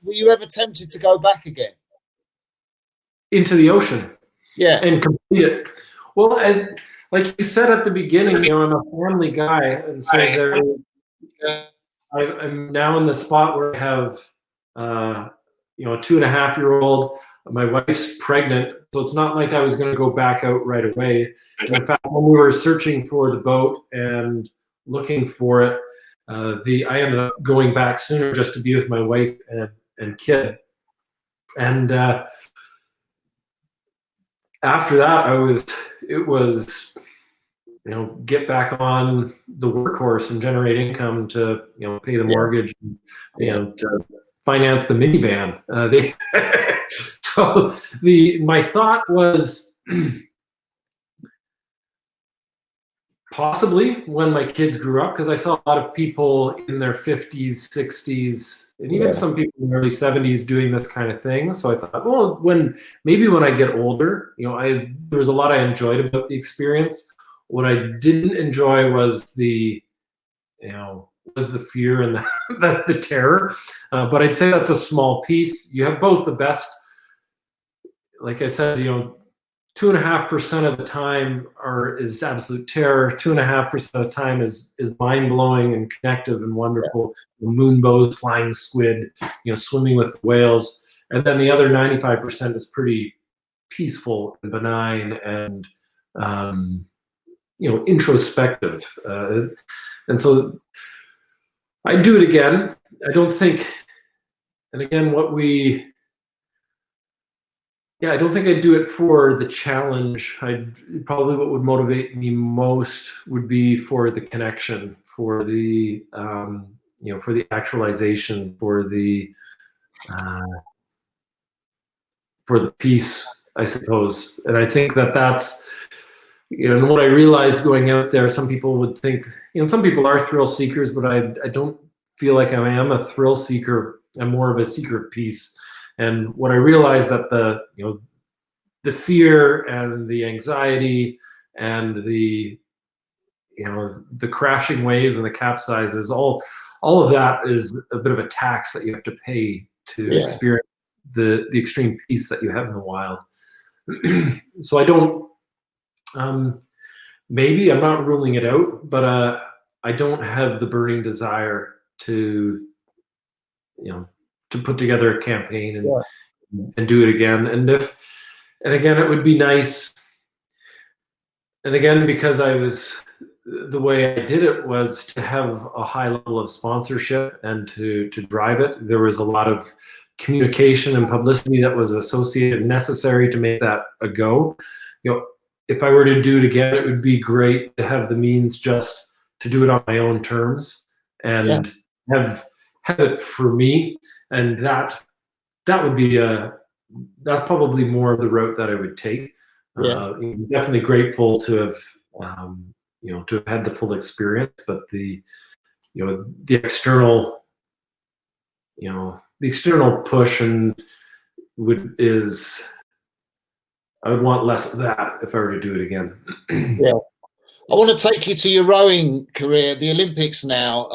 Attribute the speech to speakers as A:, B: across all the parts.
A: were you ever tempted to go back again?
B: Into the ocean?
A: Yeah.
B: And complete it. Well, and like you said at the beginning, I'm a family guy, and so I'm now in the spot where I have, a 2.5-year-old. My wife's pregnant, so it's not like I was going to go back out right away. And in fact, when we were searching for the boat and looking for it, I ended up going back sooner just to be with my wife and kid. And after that, it was get back on the workhorse and generate income to pay the mortgage and to finance the minivan. So my thought was possibly when my kids grew up, because I saw a lot of people in their 50s, 60s, and even some people in the early 70s doing this kind of thing. So I thought, well, maybe when I get older, there was a lot I enjoyed about the experience. What I didn't enjoy was the fear and the terror. But I'd say that's a small piece. You have both the best. Like I said, 2.5% of the time is absolute terror. 2.5% of the time is mind blowing and connective and wonderful. Moonbows, flying squid, swimming with whales, and then the other 95% is pretty peaceful and benign and introspective. And so I'd do it again. I don't think, and again, I don't think I'd do it for the challenge. Probably what would motivate me most would be for the connection, for the for the actualization, for the peace, I suppose. And I think that's and what I realized going out there, some people would think, some people are thrill seekers, but I don't feel like I am a thrill seeker. I'm more of a seeker of peace. And what I realized that the fear and the anxiety and the crashing waves and the capsizes, all of that is a bit of a tax that you have to pay to experience the extreme peace that you have in the wild. So I don't. Maybe I'm not ruling it out, but I don't have the burning desire to put together a campaign and do it again. And again, it would be nice. And again, because the way I did it was to have a high level of sponsorship and to drive it. There was a lot of communication and publicity that was associated and necessary to make that a go. If I were to do it again, it would be great to have the means just to do it on my own terms and have it for me. And that would be that's probably more of the route that I would take. I'm definitely grateful to have to have had the full experience, but the external push I would want less of that if I were to do it again.
A: I want to take you to your rowing career, the Olympics now.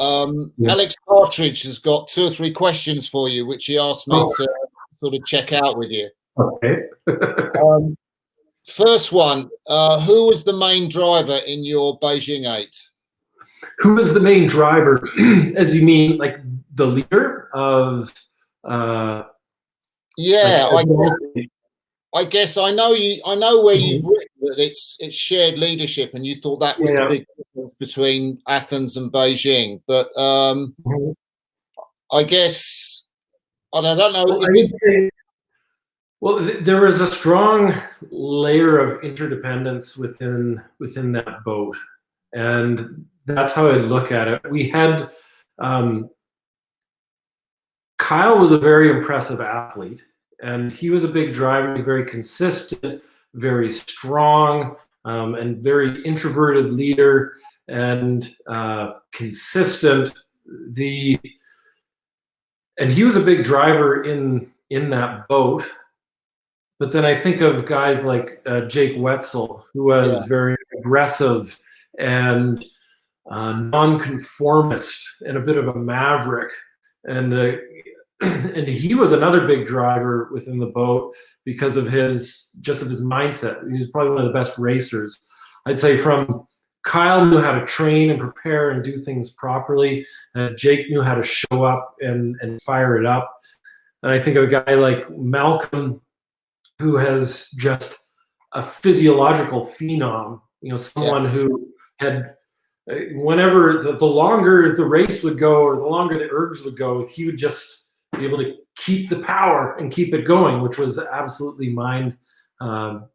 A: Alex Partridge has got 2 or 3 questions for you, which he asked me to sort of check out with you.
B: Okay.
A: First one, who was the main driver in your Beijing 8?
B: Who was the main driver? As you mean, like the leader of?
A: I guess I know you. I know where you've written that it's shared leadership, and you thought that was the big difference between Athens and Beijing. But I guess I don't know.
B: Well, there was a strong layer of interdependence within that boat, and that's how I look at it. We had Kyle was a very impressive athlete. And he was a big driver, very consistent, very strong, and very introverted leader, and consistent. And he was a big driver in that boat. But then I think of guys like Jake Wetzel, who was very aggressive and nonconformist and a bit of a maverick. And and he was another big driver within the boat because of his mindset. He was probably one of the best racers. I'd say from Kyle knew how to train and prepare and do things properly. Jake knew how to show up and fire it up. And I think of a guy like Malcolm, who has just a physiological phenom, someone who had, whenever the longer the race would go or the longer the ergs would go, he would just be able to keep the power and keep it going, which was absolutely mind-blowing.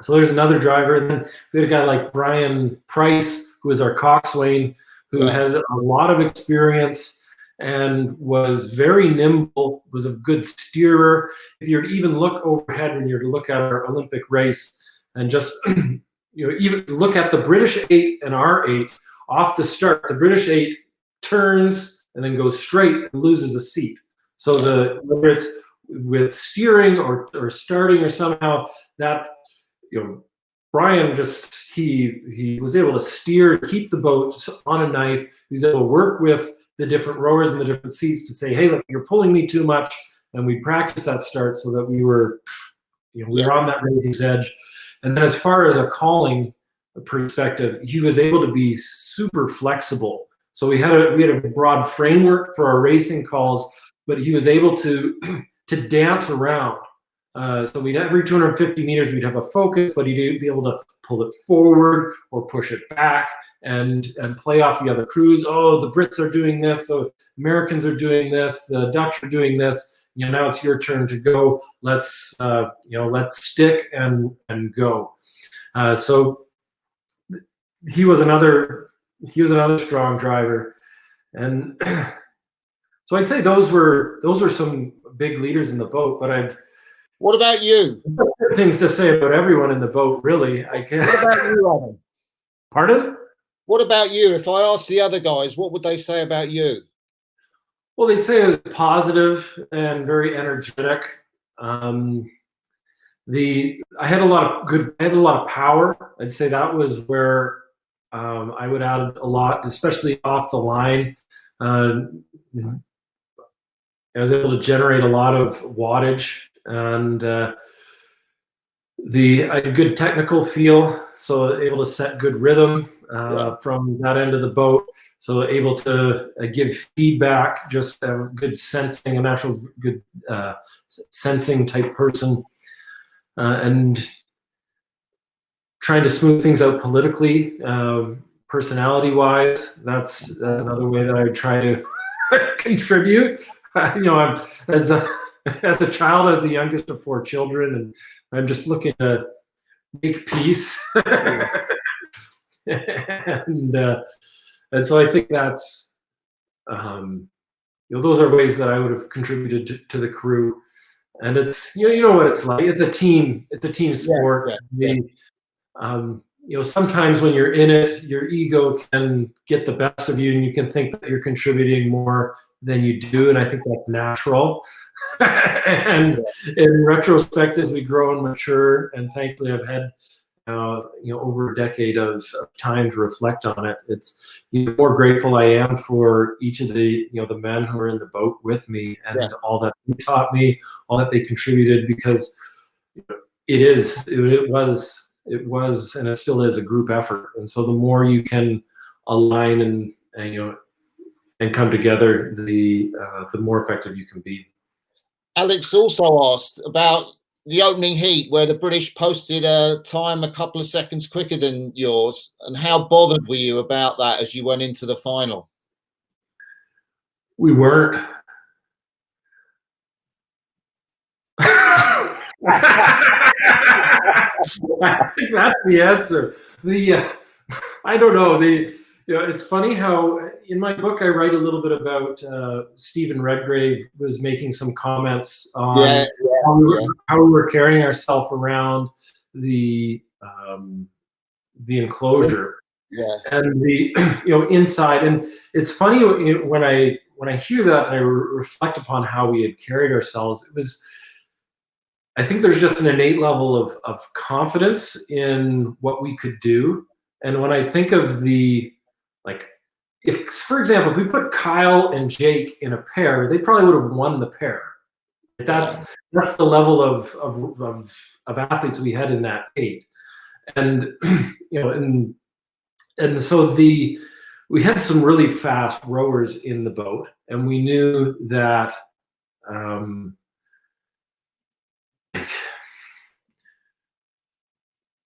B: So there's another driver. And then we had a guy like Brian Price, who was our coxswain, who had a lot of experience and was very nimble, was a good steerer. If you were to even look overhead when you were to look at our Olympic race and just even look at the British 8 and our 8 off the start, the British 8 turns and then goes straight and loses a seat. So whether it's with steering or starting or somehow that, Brian just, he was able to steer, keep the boat on a knife. He was able to work with the different rowers in the different seats to say, hey, look, you're pulling me too much. And we practiced that start so that we were, we were on that razor's edge. And then as far as a calling perspective, he was able to be super flexible. So we had a broad framework for our racing calls, but he was able to dance around. So we'd every 250 meters we'd have a focus, but he'd be able to pull it forward or push it back and play off the other crews. Oh, the Brits are doing this, so Americans are doing this, the Dutch are doing this. Now it's your turn to go. Let's stick and go. So he was another strong driver, and so I'd say those were some big leaders in the boat. But
A: what about you?
B: Things to say about everyone in the boat, really. What
A: about you, Adam?
B: Pardon?
A: What about you? If I asked the other guys, what would they say about you?
B: Well, they'd say it was positive and very energetic. I had a lot of power. I'd say that was where I would add a lot, especially off the line. I was able to generate a lot of wattage, and I had good technical feel, so able to set good rhythm from that end of the boat. So able to give feedback, just good sensing, a natural good sensing type person, and trying to smooth things out politically, personality-wise. That's another way that I would try to contribute. I'm as a child, I was the youngest of 4 children, and I'm just looking to make peace. And so I think that's, those are ways that I would have contributed to the crew. And it's, you know what it's like. It's a team sport. Sometimes when you're in it, your ego can get the best of you, and you can think that you're contributing more than you do. And I think that's natural. And in retrospect, as we grow and mature, and thankfully I've had over a decade of time to reflect on it, it's the more grateful I am for each of the the men who are in the boat with me, and all that they taught me, all that they contributed, because it was and it still is a group effort. And so the more you can align and come together, the more effective you can be.
A: Alex also asked about the opening heat, where the British posted a time a couple of seconds quicker than yours, and how bothered were you about that as you went into the final?
B: We weren't. I think that's the answer. I don't know. It's funny how in my book I write a little bit about Stephen Redgrave was making some comments on how we were carrying ourselves around the enclosure and the inside. And it's funny when I hear that and I reflect upon how we had carried ourselves. I think there's just an innate level of confidence in what we could do. And when I think of if, for example, if we put Kyle and Jake in a pair, they probably would have won the pair. That's the level of athletes we had in that 8, and and so we had some really fast rowers in the boat, and we knew that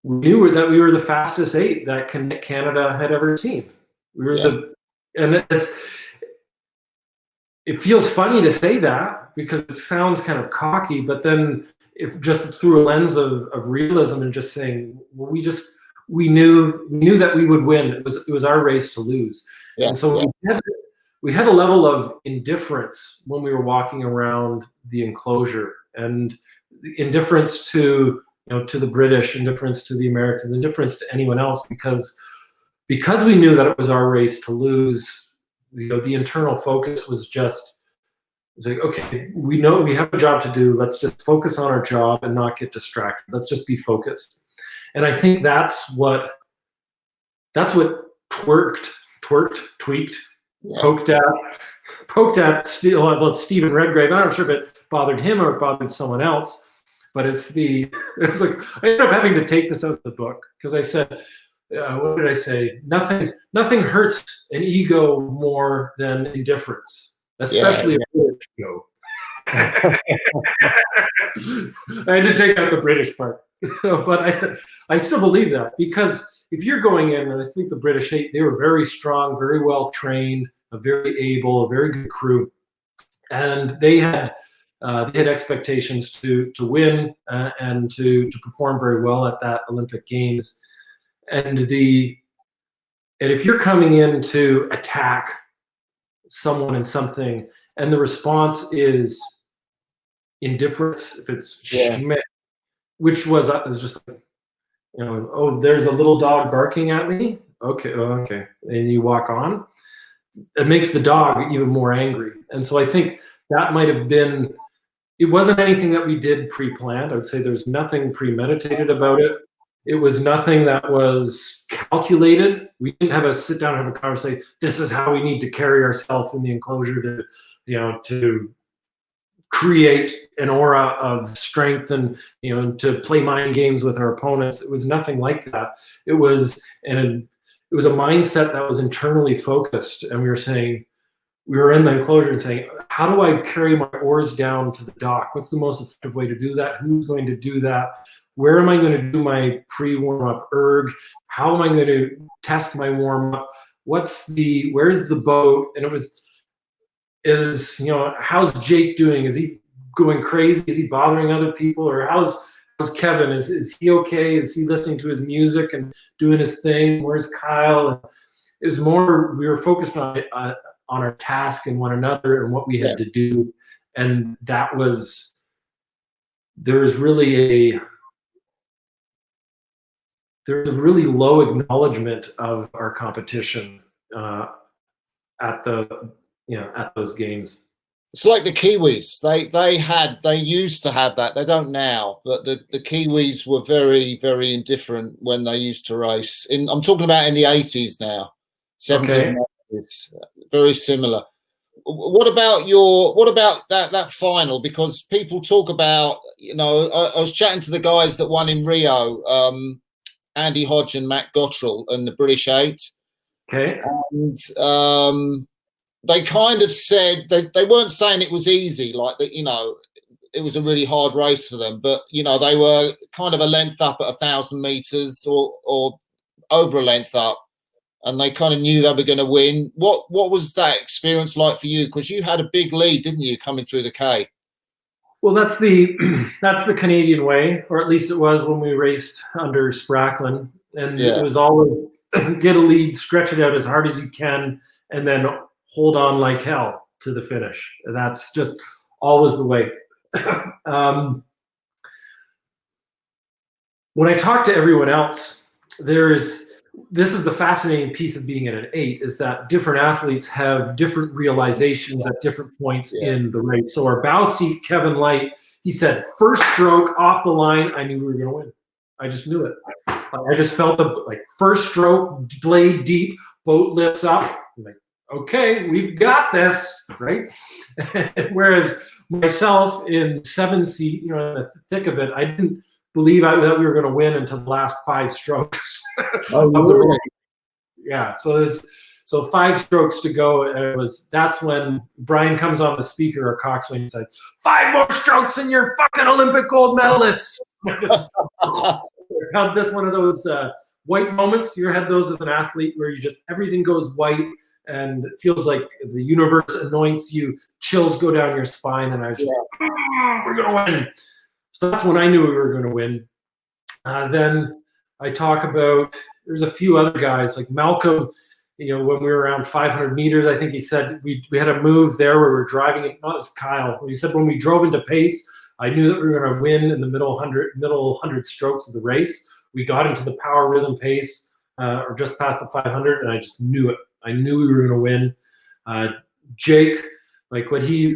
B: we were the fastest 8 that Canada had ever seen. We were and it feels funny to say that because it sounds kind of cocky, but then if just through a lens of realism and just saying, well, we knew that we would win. It was our race to lose. And so we had a level of indifference when we were walking around the enclosure, and indifference to to the British, indifference to the Americans, indifference to anyone else, because we knew that it was our race to lose. The internal focus was like, okay, we know we have a job to do. Let's just focus on our job and not get distracted. Let's just be focused. And I think that's what tweaked, poked at Stephen Redgrave. I'm not sure if it bothered him or it bothered someone else, but it's like I ended up having to take this out of the book because I said, what did I say? Nothing hurts an ego more than indifference, especially a British ego. I had to take out the British part, but I still believe that, because if you're going in, and I think the British, they were very strong, very well trained, a very able, a very good crew, and they had expectations to win and to perform very well at that Olympic Games. And if you're coming in to attack someone in something, and the response is indifference, if it's Schmidt, which was just like, oh, there's a little dog barking at me. Okay, and you walk on. It makes the dog even more angry. And so I think that might have been. It wasn't anything that we did pre-planned. I would say there's nothing premeditated about it. It was nothing that was calculated. We didn't have a sit down and have a conversation. This is how we need to carry ourselves in the enclosure to create an aura of strength and to play mind games with our opponents. It was nothing like that. It was a mindset that was internally focused, and we were in the enclosure and saying, how do I carry my oars down to the dock? What's the most effective way to do that? Who's going to do that? Where am I going to do my pre-warm-up erg? How am I going to test my warm-up? Where's the boat? And how's Jake doing? Is he going crazy? Is he bothering other people? Or how's Kevin? Is he okay? Is he listening to his music and doing his thing? Where's Kyle? It was more, we were focused on our task and one another and what we had to do. And there was really a low acknowledgement of our competition at those games.
A: It's like the Kiwis. They used to have that. They don't now, but the Kiwis were very, very indifferent when they used to race. I'm talking about in the 80s now, 70s and 80s. Very similar. What about that final? Because people talk about, I was chatting to the guys that won in Rio, Andy Hodge and Matt Gottrell and the British 8.
B: Okay.
A: And they kind of said they weren't saying it was easy, like that, it was a really hard race for them, but they were kind of a length up at 1,000 meters or over a length up, and they kind of knew they were going to win. What was that experience like for you? Because you had a big lead, didn't you, coming through the K?
B: Well, that's the Canadian way, or at least it was when we raced under Spracklin, and it was always get a lead, stretch it out as hard as you can, and then hold on like hell to the finish. And that's just always the way. When I talk to everyone else, this is the fascinating piece of being in an 8, is that different athletes have different realizations at different points in the race. So our bow seat, Kevin Light, he said, first stroke off the line, I knew we were going to win. I just knew it. I just felt the first stroke, blade deep, boat lifts up. I'm like, okay, we've got this, right? Whereas myself in 7-seat, in the thick of it, I didn't believe that we were going to win until the last 5 strokes of the race. Yeah, so 5 strokes to go. That's when Brian comes on the speaker or coxswain and said, 5 more strokes and you're fucking Olympic gold medalists. Had this one of those white moments. You had those as an athlete where you just everything goes white and it feels like the universe anoints you, chills go down your spine, and I was just we're gonna win. So that's when I knew we were gonna win. Then I talk about there's a few other guys like Malcolm. When we were around 500 meters, I think he said we had a move there where we were driving it. Not as Kyle. He said when we drove into pace, I knew that we were going to win in the middle 100 strokes of the race. We got into the power rhythm pace or just past the 500, and I just knew it. I knew we were going to win. Jake, like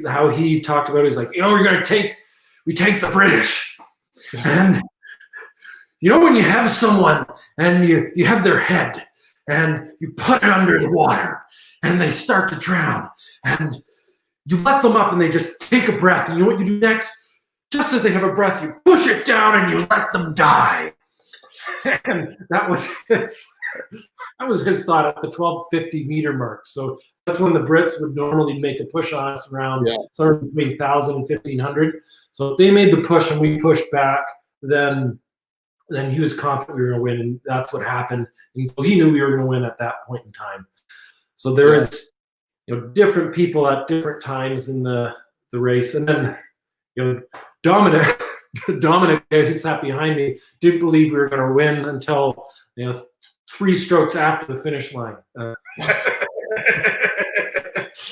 B: how he talked about it, he's like, we take the British, and when you have someone and you have their head and you put it under the water and they start to drown and you let them up and they just take a breath, and you know what you do next? Just as they have a breath, you push it down and you let them die. And that was his thought at the 1250 meter mark. So that's when the Brits would normally make a push on us around somewhere between 1,000 and 1,500. So if they made the push and we pushed back, then he was confident we were going to win, and that's what happened. And so he knew we were going to win at that point in time. So there is, different people at different times in the race, and then Dominic, who sat behind me, didn't believe we were going to win until 3 strokes after the finish line.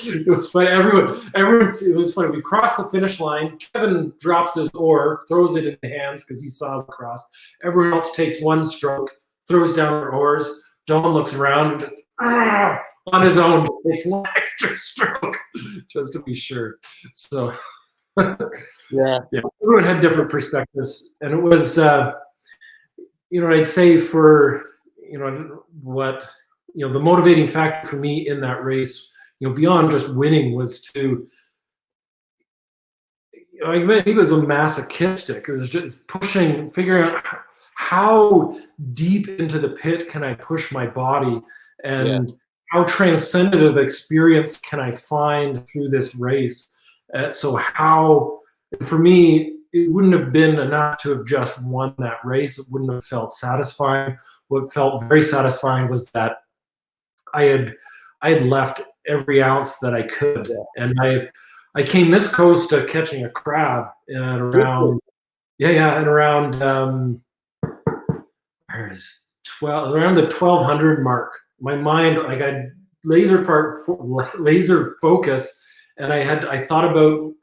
B: It was funny. Everyone. It was funny. We crossed the finish line. Kevin drops his oar, throws it in the hands because he saw the cross. Everyone else takes 1 stroke, throws down their oars. Dom looks around and just on his own takes 1 extra stroke just to be sure. So.
A: Yeah,
B: everyone had different perspectives, and it was I'd say for what the motivating factor for me in that race, beyond just winning, was to he was a masochistic. It was just pushing, figuring out how deep into the pit can I push my body, and how transcendent of experience can I find through this race. For me, it wouldn't have been enough to have just won that race. It wouldn't have felt satisfying. What felt very satisfying was that I had left every ounce that I could, and I came this close to catching a crab at around around around the 1200 mark. My mind, I laser focus. And I thought about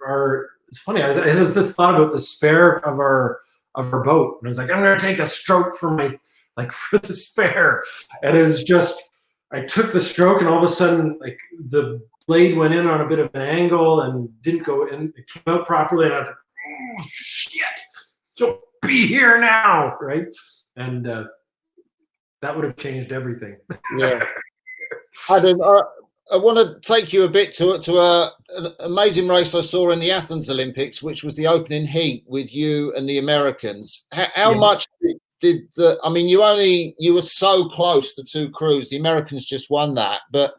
B: it's funny, I had this thought about the spare of our boat. And I was like, I'm going to take a stroke for the spare. And it was just, I took the stroke, and all of a sudden, the blade went in on a bit of an angle and didn't go in. It came out properly. And I was like, oh, shit, so be here now, right? And that would have changed everything.
A: Yeah. I want to take you a bit to an amazing race I saw in the Athens Olympics, which was the opening heat with you and the Americans. How much did you were so close, the 2 crews. The Americans just won that, but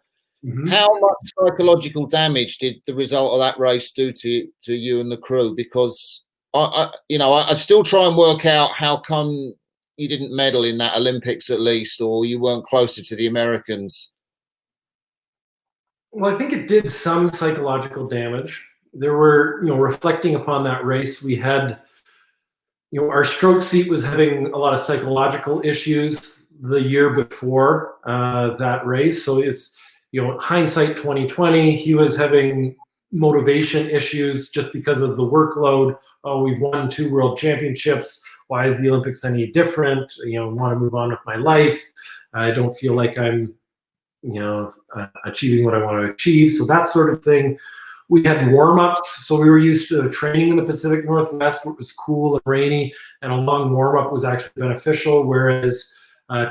A: how much psychological damage did the result of that race do to you and the crew? Because I still try and work out how come you didn't medal in that Olympics at least, or you weren't closer to the Americans.
B: Well, I think it did some psychological damage. There were, reflecting upon that race, we had, our stroke seat was having a lot of psychological issues the year before that race. So it's, hindsight 2020, he was having motivation issues just because of the workload. Oh, we've won 2 world championships. Why is the Olympics any different? Want to move on with my life. I don't feel like I'm achieving what I want to achieve. So that sort of thing. We had warm-ups. So we were used to training in the Pacific Northwest, where it was cool and rainy, and a long warm-up was actually beneficial, whereas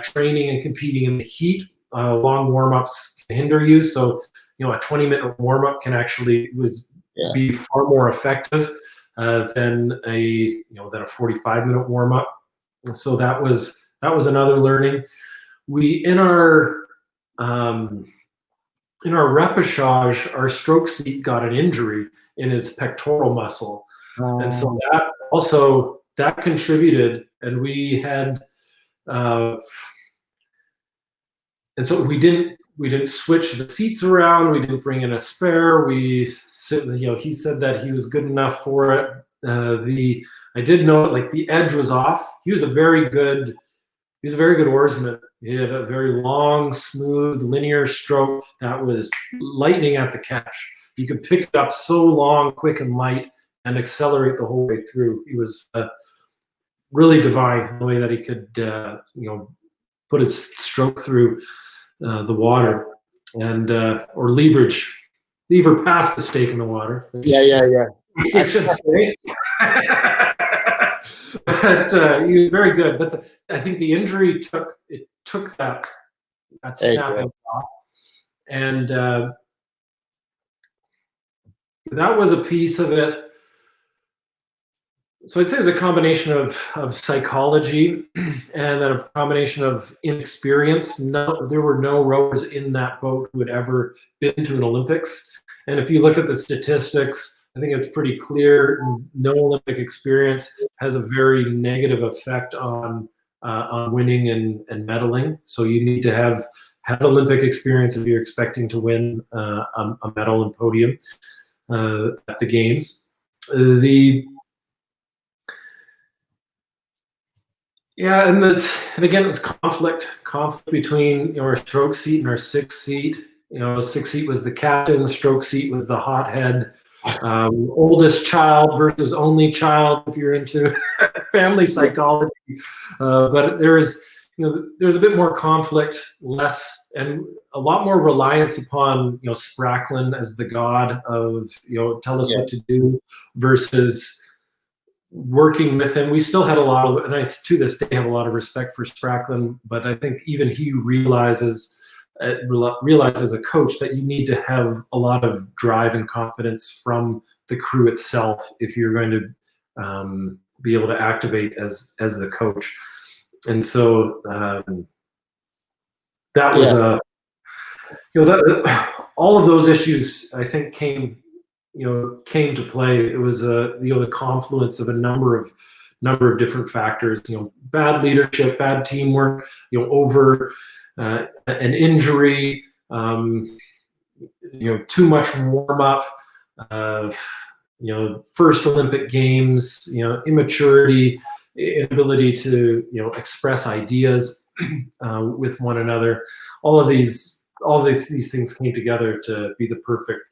B: training and competing in the heat long warm-ups can hinder you. So, a 20-minute warm-up can actually be far more effective than a 45-minute warm-up. So that was another learning. We in our repechage, our stroke seat got an injury in his pectoral muscle, and so that contributed, and we had. And so we didn't switch the seats around. We didn't bring in a spare. He said that he was good enough for it. I did know like the edge was off. He was a very good oarsman. He had a very long, smooth, linear stroke that was lightning at the catch. You could pick it up so long, quick and light, and accelerate the whole way through. He was really divine the way that he could, put his stroke through the water and or lever past the stake in the water.
A: Yeah.
B: I should say. But he was very good. But I think the injury took that snapping off, and that was a piece of it. So I'd say it's a combination of psychology and then a combination of inexperience. There were no rowers in that boat who had ever been to an Olympics. And if you look at the statistics, I think it's pretty clear no Olympic experience has a very negative effect on winning and medaling. So you need to have Olympic experience if you're expecting to win a medal and podium at the games. Yeah, and again, it's conflict between our stroke seat and our sixth seat. Sixth seat was the captain, stroke seat was the hothead, oldest child versus only child, if you're into family psychology. But there's a bit more conflict, less, and a lot more reliance upon Spracklin as the god of tell us what to do versus working with him. We still had a lot of, and I to this day have a lot of respect for Spracklin, but I think even he realizes as a coach that you need to have a lot of drive and confidence from the crew itself if you're going to be able to activate as the coach. And so that was all of those issues I think came to play. It was the confluence of a number of different factors. Bad leadership, bad teamwork. Over an injury. Too much warm up. First Olympic Games. Immaturity, inability to express ideas with one another. All these things came together to be the perfect